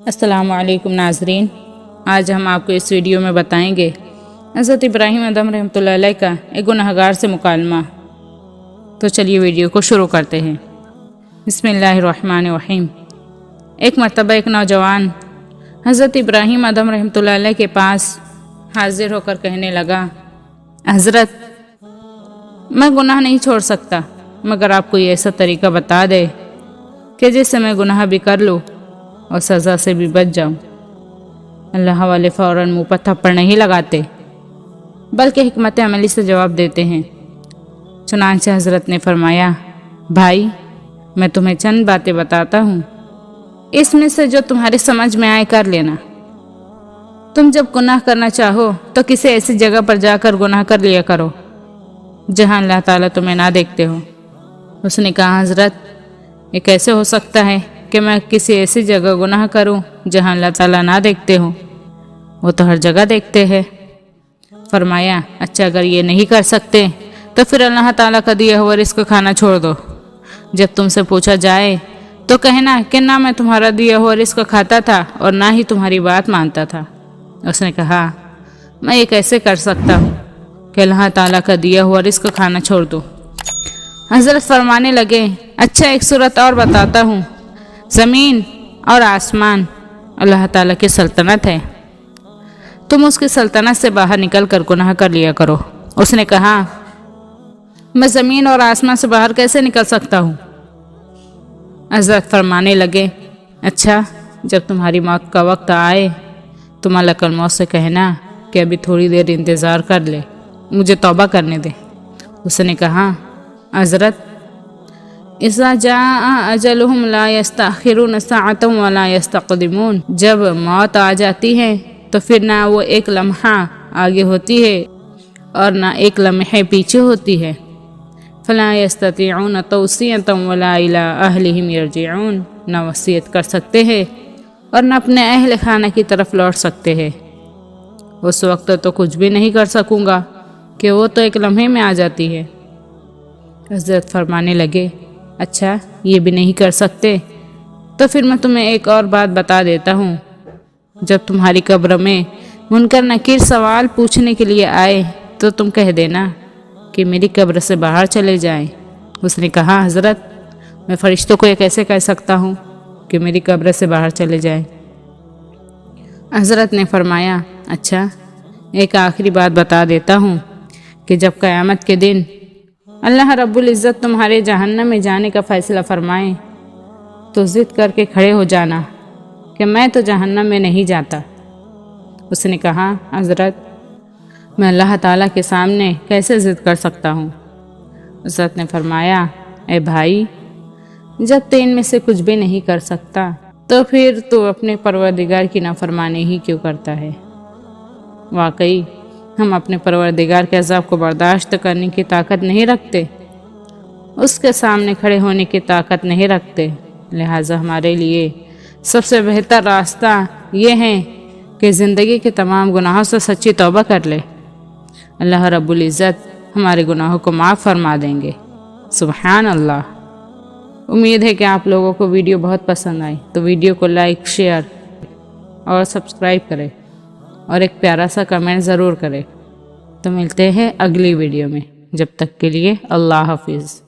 السلام علیکم ناظرین، آج ہم آپ کو اس ویڈیو میں بتائیں گے حضرت ابراہیم ادم رحمۃ اللہ علیہ کا ایک گنہگار سے مکالمہ۔ تو چلیے ویڈیو کو شروع کرتے ہیں۔ بسم اللہ الرحمن الرحیم۔ ایک مرتبہ ایک نوجوان حضرت ابراہیم ادم رحمۃ اللہ علیہ کے پاس حاضر ہو کر کہنے لگا، حضرت، میں گناہ نہیں چھوڑ سکتا مگر آپ کوئی ایسا طریقہ بتا دے کہ جس سے میں گناہ بھی کر لوں اور سزا سے بھی بچ جاؤں۔ اللہ والے فوراً منہ پر تھپڑ نہیں لگاتے بلکہ حکمت عملی سے جواب دیتے ہیں۔ چنانچہ حضرت نے فرمایا، بھائی، میں تمہیں چند باتیں بتاتا ہوں، اس میں سے جو تمہارے سمجھ میں آئے کر لینا۔ تم جب گناہ کرنا چاہو تو کسی ایسی جگہ پر جا کر گناہ کر لیا کرو جہاں اللہ تعالیٰ تمہیں نہ دیکھتے ہو۔ اس نے کہا، حضرت، یہ کیسے ہو سکتا ہے کہ میں کسی ایسی جگہ گناہ کروں جہاں اللہ تعالیٰ نہ دیکھتے ہو؟ وہ تو ہر جگہ دیکھتے ہیں۔ فرمایا، اچھا، اگر یہ نہیں کر سکتے تو پھر اللہ تعالیٰ کا دیا ہوا رزق کھانا چھوڑ دو۔ جب تم سے پوچھا جائے تو کہنا کہ نہ میں تمہارا دیا ہوا رزق کھاتا تھا اور نہ ہی تمہاری بات مانتا تھا۔ اس نے کہا، میں یہ کیسے کر سکتا ہوں کہ اللہ تعالیٰ کا دیا ہوا رزق کھانا چھوڑ دو؟ حضرت فرمانے لگے، اچھا، ایک صورت اور بتاتا ہوں۔ زمین اور آسمان اللہ تعالیٰ کی سلطنت ہے، تم اس کی سلطنت سے باہر نکل کر گناہ کر لیا کرو۔ اس نے کہا، میں زمین اور آسمان سے باہر کیسے نکل سکتا ہوں؟ حضرت فرمانے لگے، اچھا، جب تمہاری موت کا وقت آئے تو ملک الموت سے کہنا کہ ابھی تھوڑی دیر انتظار کر لے، مجھے توبہ کرنے دے۔ اس نے کہا، حضرت، اذا جاء اجلهم لا يستأخرون ساعة ولا يستقدمون، جب موت آ جاتی ہے تو پھر نہ وہ ایک لمحہ آگے ہوتی ہے اور نہ ایک لمحے پیچھے ہوتی ہے۔ فلا يستطيعون توصية ولا إلى أهلهم يرجعون، نہ وصیت کر سکتے ہیں اور نہ اپنے اہل خانہ کی طرف لوٹ سکتے ہیں۔ اس وقت تو کچھ بھی نہیں کر سکوں گا کہ وہ تو ایک لمحے میں آ جاتی ہے۔ حضرت فرمانے لگے، اچھا، یہ بھی نہیں کر سکتے تو پھر میں تمہیں ایک اور بات بتا دیتا ہوں۔ جب تمہاری قبر میں منکر نکیر سوال پوچھنے کے لیے آئے تو تم کہہ دینا کہ میری قبر سے باہر چلے جائیں۔ اس نے کہا، حضرت، میں فرشتوں کو یہ کیسے کہہ سکتا ہوں کہ میری قبر سے باہر چلے جائیں؟ حضرت نے فرمایا، اچھا، ایک آخری بات بتا دیتا ہوں کہ جب قیامت کے دن اللہ رب العزت تمہارے جہنم میں جانے کا فیصلہ فرمائیں تو ضد کر کے کھڑے ہو جانا کہ میں تو جہنم میں نہیں جاتا۔ اس نے کہا، حضرت، میں اللہ تعالیٰ کے سامنے کیسے ضد کر سکتا ہوں؟ حضرت نے فرمایا، اے بھائی، جب تو ان میں سے کچھ بھی نہیں کر سکتا تو پھر تو اپنے پروردگار کی نافرمانی ہی کیوں کرتا ہے؟ واقعی ہم اپنے پروردگار کے عذاب کو برداشت کرنے کی طاقت نہیں رکھتے، اس کے سامنے کھڑے ہونے کی طاقت نہیں رکھتے، لہٰذا ہمارے لیے سب سے بہتر راستہ یہ ہے کہ زندگی کے تمام گناہوں سے سچی توبہ کر لے۔ اللہ رب العزت ہمارے گناہوں کو معاف فرما دیں گے۔ سبحان اللہ۔ امید ہے کہ آپ لوگوں کو ویڈیو بہت پسند آئی، تو ویڈیو کو لائک، شیئر اور سبسکرائب کریں اور ایک پیارا سا کمنٹ ضرور کریں۔ تو ملتے ہیں اگلی ویڈیو میں، جب تک کے لیے اللہ حافظ۔